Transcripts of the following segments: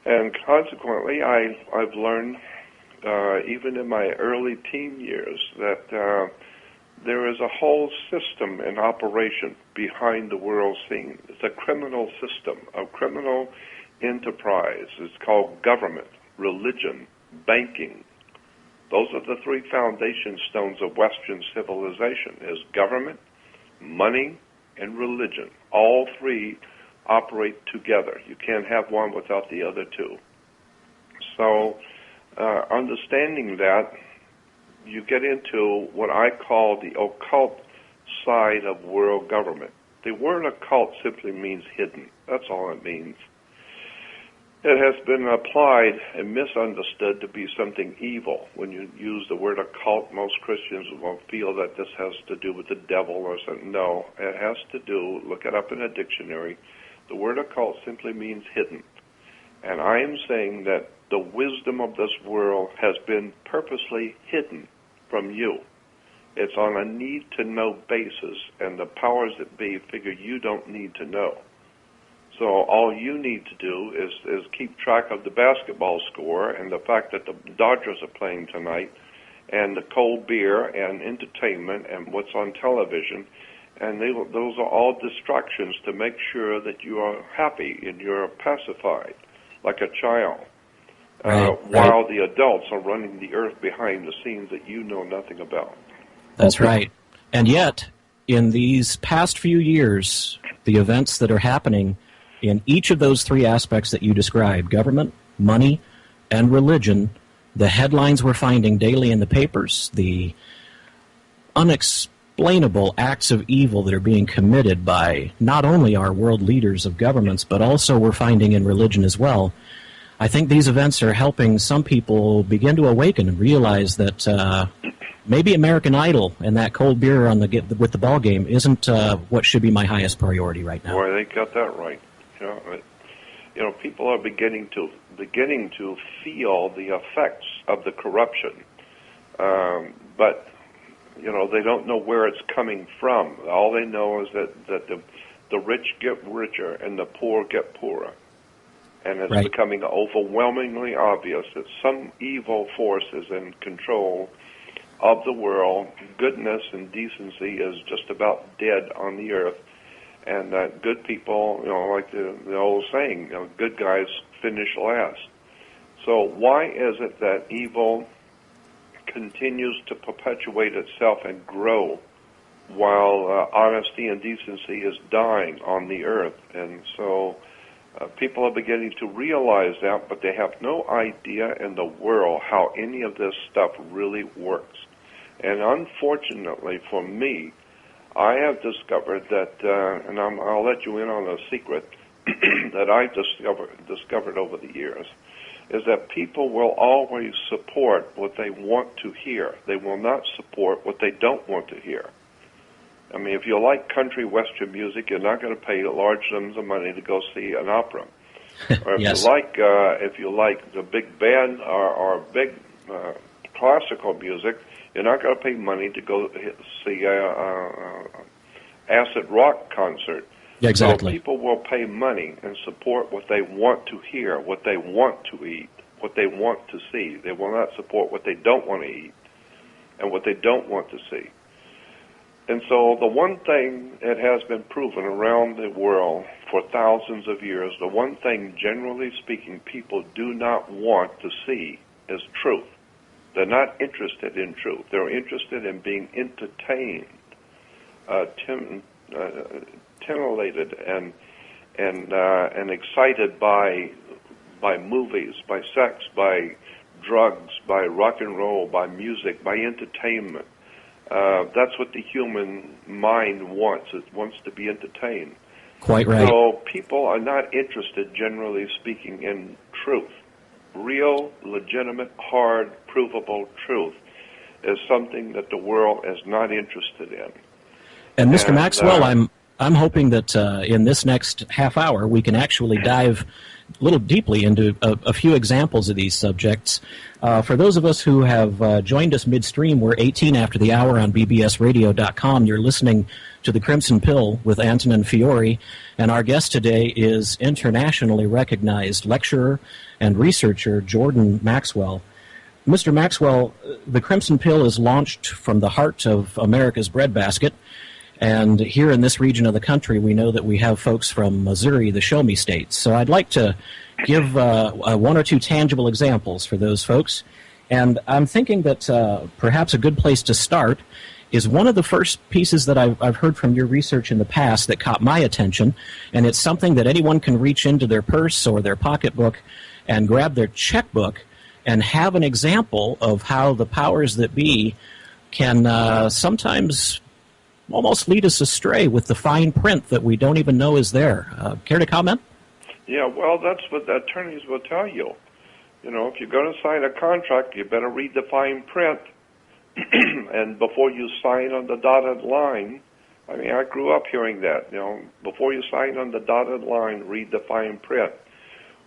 And consequently, I've learned, even in my early teen years, that there is a whole system in operation behind the world scene. It's a criminal system, a criminal enterprise. It's called government, religion, banking. Those are the three foundation stones of Western civilization, is government, money, and religion. All three operate together. You can't have one without the other two. So, understanding that, you get into what I call the occult side of world government. The word occult simply means hidden. That's all it means. It has been applied and misunderstood to be something evil. When you use the word occult, most Christians will feel that this has to do with the devil or something. No, it has to do, look it up in a dictionary, the word occult simply means hidden. And I am saying that the wisdom of this world has been purposely hidden from you. It's on a need-to-know basis, and the powers that be figure you don't need to know. So all you need to do is keep track of the basketball score and the fact that the Dodgers are playing tonight, and the cold beer and entertainment and what's on television, and those are all distractions to make sure that you are happy and you're pacified like a child. While the adults are running the earth behind the scenes that you know nothing about. That's right. And yet, in these past few years, the events that are happening in each of those three aspects that you described, government, money, and religion, the headlines we're finding daily in the papers, the unexplainable acts of evil that are being committed by not only our world leaders of governments, but also we're finding in religion as well. I think these events are helping some people begin to awaken and realize that maybe American Idol and that cold beer on with the ball game isn't what should be my highest priority right now. Boy, they got that right. People are beginning to feel the effects of the corruption, but they don't know where it's coming from. All they know is that the rich get richer and the poor get poorer. And it's becoming overwhelmingly obvious that some evil force is in control of the world. Goodness and decency is just about dead on the earth. And that good people, like the old saying, good guys finish last. So why is it that evil continues to perpetuate itself and grow while honesty and decency is dying on the earth? And so people are beginning to realize that, but they have no idea in the world how any of this stuff really works. And unfortunately for me, I have discovered that, and I'll let you in on a secret that I discovered over the years, is that people will always support what they want to hear. They will not support what they don't want to hear. I mean, if you like country western music, you're not going to pay large sums of money to go see an opera. Or if you like the big band or big classical music, you're not going to pay money to go see a acid rock concert. Yeah, exactly. So people will pay money and support what they want to hear, what they want to eat, what they want to see. They will not support what they don't want to eat and what they don't want to see. And so the one thing that has been proven around the world for thousands of years, the one thing, generally speaking, people do not want to see is truth. They're not interested in truth. They're interested in being entertained, titillated, and excited by movies, by sex, by drugs, by rock and roll, by music, by entertainment. That's what the human mind wants. It wants to be entertained. Quite right. So people are not interested, generally speaking, in truth. Real, legitimate, hard, provable truth is something that the world is not interested in. And Mr. Maxwell, I'm hoping that in this next half hour we can actually dive little deeply into a few examples of these subjects. For those of us who have joined us midstream, we're 18 after the hour on bbsradio.com. You're listening to The Crimson Pill with Antonin Feori, and our guest today is internationally recognized lecturer and researcher Jordan Maxwell. Mr. Maxwell, The Crimson Pill is launched from the heart of America's breadbasket. And here in this region of the country, we know that we have folks from Missouri, the Show Me States. So I'd like to give one or two tangible examples for those folks. And I'm thinking that perhaps a good place to start is one of the first pieces that I've heard from your research in the past that caught my attention. And it's something that anyone can reach into their purse or their pocketbook and grab their checkbook and have an example of how the powers that be can sometimes almost lead us astray with the fine print that we don't even know is there. Care to comment? Yeah, well, that's what the attorneys will tell you. You know, if you're going to sign a contract, you better read the fine print. And before you sign on the dotted line, I mean, I grew up hearing that, you know, before you sign on the dotted line, read the fine print.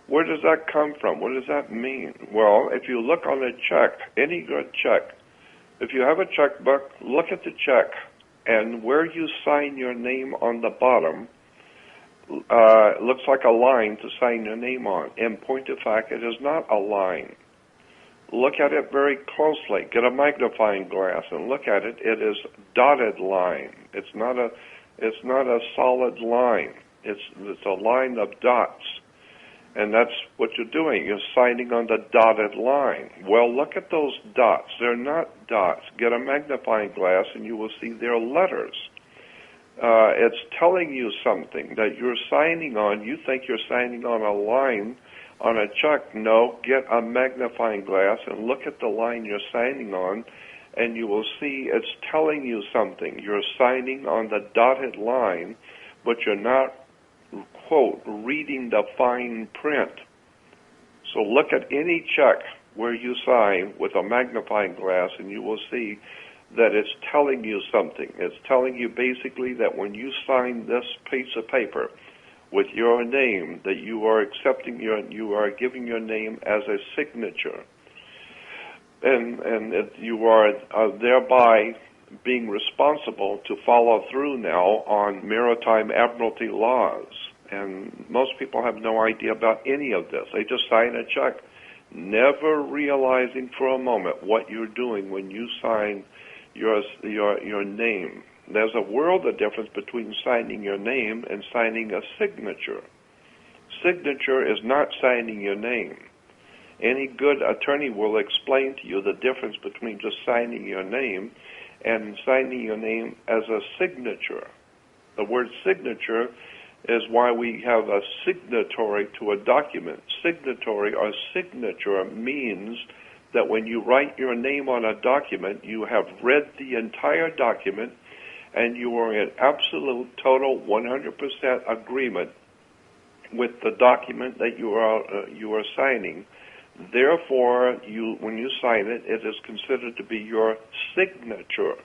Where does that come from? What does that mean? Well, if you look on a check, any good check, if you have a checkbook, look at the check. And where you sign your name on the bottom looks like a line to sign your name on. In point of fact, it is not a line. Look at it very closely. Get a magnifying glass and look at it. It is dotted line. It's not a solid line. It's a line of dots. And that's what you're doing. You're signing on the dotted line. Well, look at those dots. They're not dots. Get a magnifying glass and you will see they're letters. It's telling you something that you're signing on. You think you're signing on a line on a check. No, get a magnifying glass and look at the line you're signing on, and you will see it's telling you something. You're signing on the dotted line, but you're not, quote, reading the fine print. So look at any check where you sign with a magnifying glass and you will see that it's telling you something. It's telling you basically that when you sign this piece of paper with your name, that you are accepting you are giving your name as a signature. And you are thereby being responsible to follow through now on maritime admiralty laws. And most people have no idea about any of this. They just sign a check, never realizing for a moment what you're doing when you sign your name. There's a world of difference between signing your name and signing a signature. Signature is not signing your name. Any good attorney will explain to you the difference between just signing your name and signing your name as a signature. The word signature is why we have a signatory to a document. Signatory or signature means that when you write your name on a document, you have read the entire document and you are in absolute, total, 100% agreement with the document that you are signing. Therefore, when you sign it, it is considered to be your signature.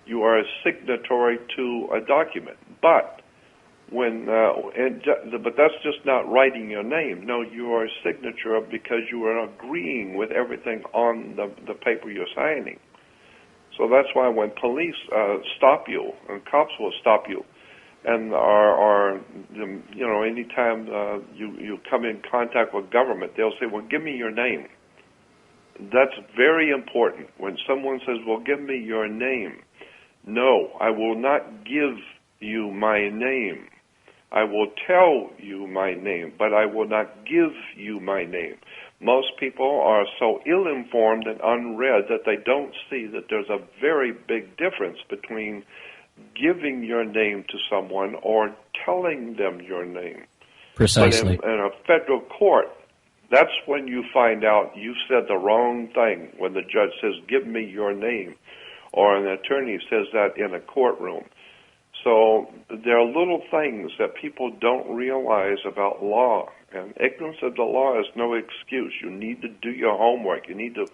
You are a signatory to a document. But but that's just not writing your name. No, you are a signature because you are agreeing with everything on the paper you're signing. So that's why when police stop you, and cops will stop you, and anytime you come in contact with government, they'll say, well, give me your name. That's very important. When someone says, well, give me your name, no, I will not give you my name. I will tell you my name, but I will not give you my name. Most people are so ill-informed and unread that they don't see that there's a very big difference between giving your name to someone or telling them your name. Precisely. But in a federal court, that's when you find out you said the wrong thing, when the judge says, give me your name, or an attorney says that in a courtroom. So there are little things that people don't realize about law, and ignorance of the law is no excuse. You need to do your homework. You need to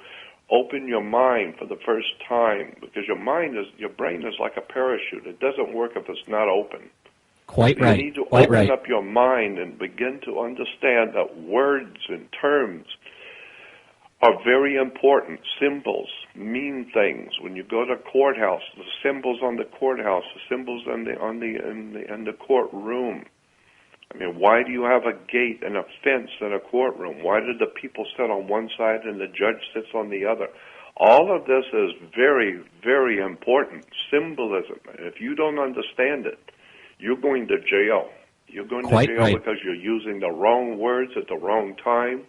open your mind for the first time, because your brain is like a parachute. It doesn't work if it's not open. Quite right. You need to Quite open right. up your mind and begin to understand that words and terms are very important. Symbols mean things. When you go to courthouse, the symbols on the courthouse, the symbols in the courtroom. I mean, why do you have a gate and a fence in a courtroom? Why do the people sit on one side and the judge sits on the other? All of this is very, very important. Symbolism. If you don't understand it, you're going to jail. You're going to jail because you're using the wrong words at the wrong time.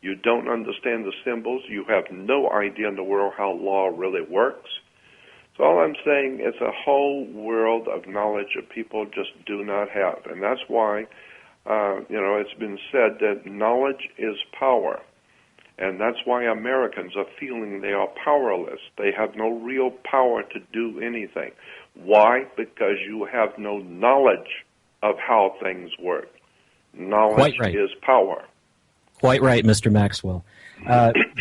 You don't understand the symbols. You have no idea in the world how law really works. So all I'm saying is a whole world of knowledge that people just do not have. And that's why, it's been said that knowledge is power. And that's why Americans are feeling they are powerless. They have no real power to do anything. Why? Because you have no knowledge of how things work. Knowledge is power. Quite right, Mr. Maxwell.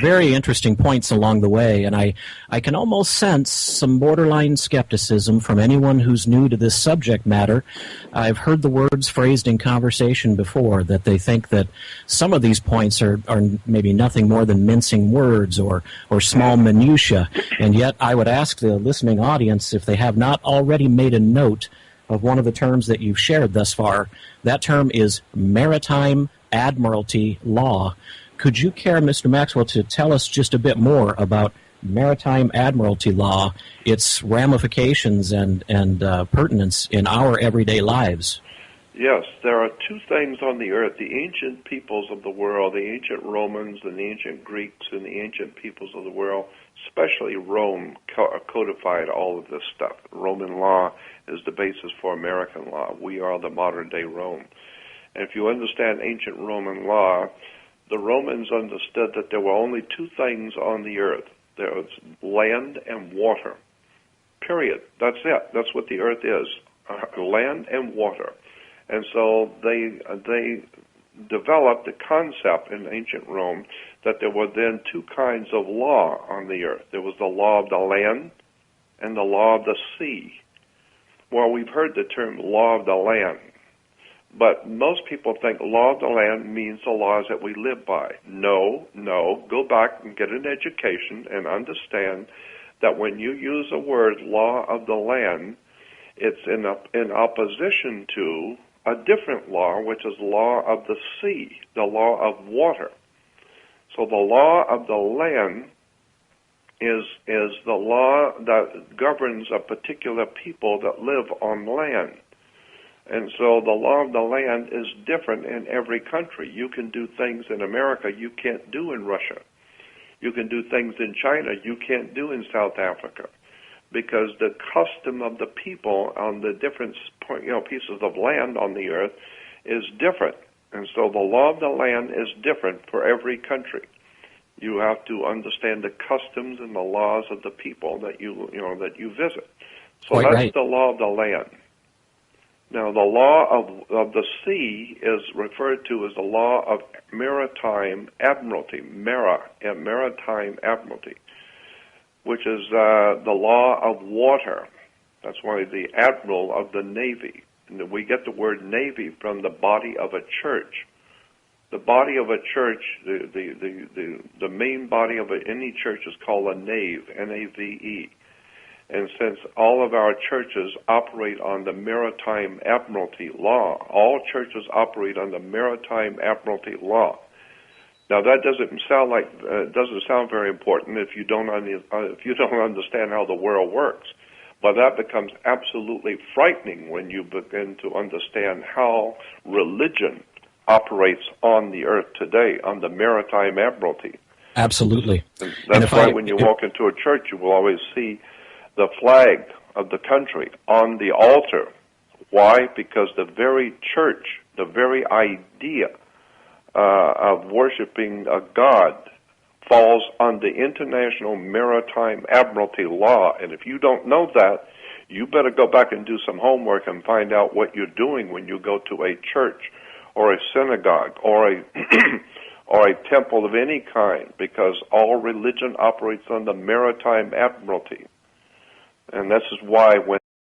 Very interesting points along the way, and I can almost sense some borderline skepticism from anyone who's new to this subject matter. I've heard the words phrased in conversation before, that they think that some of these points are maybe nothing more than mincing words or small minutiae, and yet I would ask the listening audience if they have not already made a note of one of the terms that you've shared thus far. That term is maritime admiralty law. Could you care, Mr. Maxwell, to tell us just a bit more about maritime admiralty law, its ramifications and pertinence in our everyday lives? Yes, there are two things on the earth. The ancient peoples of the world, the ancient Romans and the ancient Greeks and the ancient peoples of the world, especially Rome, codified all of this stuff. Roman law is the basis for American law. We are the modern-day Rome. And if you understand ancient Roman law, the Romans understood that there were only two things on the earth. There was land and water. Period. That's it. That's what the earth is, land and water. And so they developed the concept in ancient Rome that there were then two kinds of law on the earth. There was the law of the land and the law of the sea. Well, we've heard the term law of the land, but most people think law of the land means the laws that we live by. No. Go back and get an education and understand that when you use the word law of the land, it's in opposition to a different law, which is law of the sea, the law of water. So the law of the land is the law that governs a particular people that live on land. And so the law of the land is different in every country. You can do things in America you can't do in Russia. You can do things in China you can't do in South Africa, because the custom of the people on the different pieces of land on the earth is different. And so the law of the land is different for every country. You have to understand the customs and the laws of the people that you visit. So Quite that's right. the law of the land. Now, the law of the sea is referred to as the law of maritime admiralty, maritime admiralty, which is the law of water. That's why the admiral of the Navy. And we get the word Navy from the body of a church. The body of a church, the main body of any church is called a nave, N-A-V-E. And since all of our churches operate on the maritime admiralty law, all churches operate on the maritime admiralty law. Now that doesn't sound very important if you don't understand how the world works, but that becomes absolutely frightening when you begin to understand how religion operates on the earth today on the maritime admiralty. Absolutely. And that's why when you walk into a church, you will always see the flag of the country on the altar. Why? Because the very church, the very idea of worshiping a God falls on the international maritime admiralty law. And if you don't know that, you better go back and do some homework and find out what you're doing when you go to a church or a synagogue or a or a temple of any kind, because all religion operates on the maritime admiralty. And this is why when